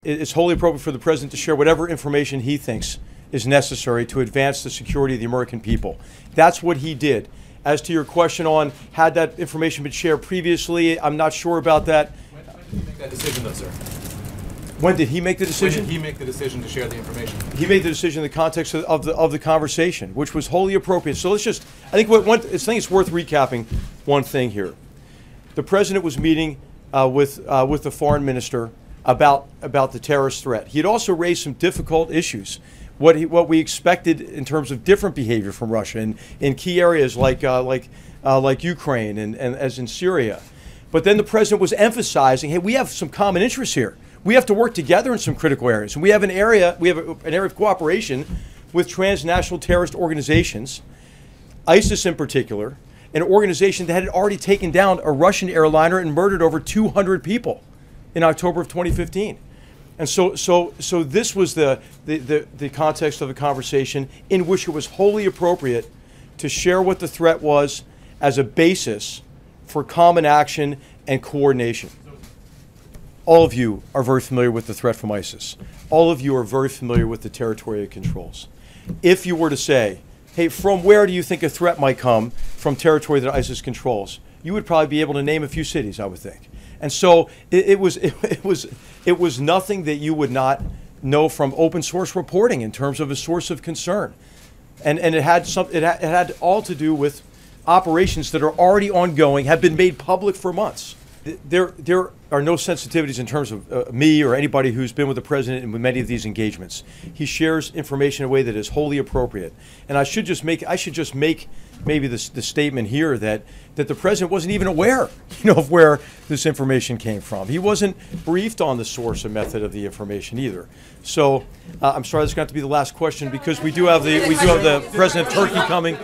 it's wholly appropriate for the president to share whatever information he thinks is necessary to advance the security of the American people. That's what he did. As to your question on had that information been shared previously, I'm not sure about that. When did he make that decision, though, sir? When did he make the decision? When did he make the decision to share the information? He made the decision in the context of the conversation, which was wholly appropriate. So let's just, I think it's worth recapping one thing here. The president was meeting with the foreign minister about the terrorist threat. He had also raised some difficult issues. What we expected in terms of different behavior from Russia in key areas like Ukraine and as in Syria. But then the president was emphasizing, hey, we have some common interests here. We have to work together in some critical areas. And we have an area of cooperation with transnational terrorist organizations, ISIS in particular, an organization that had already taken down a Russian airliner and murdered over 200 people in October of 2015. And so this was the context of the conversation in which it was wholly appropriate to share what the threat was as a basis for common action and coordination. All of you are very familiar with the threat from ISIS. All of you are very familiar with the territory it controls. If you were to say, hey, from where do you think a threat might come from territory that ISIS controls? You would probably be able to name a few cities, I would think. And so it was nothing that you would not know from open source reporting in terms of a source of concern. And it had all to do with operations that are already ongoing, have been made public for months. There are no sensitivities in terms of me or anybody who's been with the president in many of these engagements. He shares information in a way that is wholly appropriate. And I should just make maybe the statement here that the president wasn't even aware, of where this information came from. He wasn't briefed on the source and method of the information either. So I'm sorry, this is going to have to be the last question because we do have the president of Turkey coming,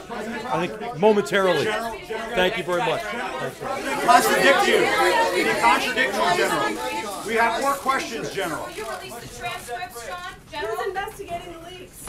I think, momentarily. Thank you very much. Contradict you. They contradict you, General. We have more questions, General. Will you release the transcripts, John? General? Who's investigating the leaks?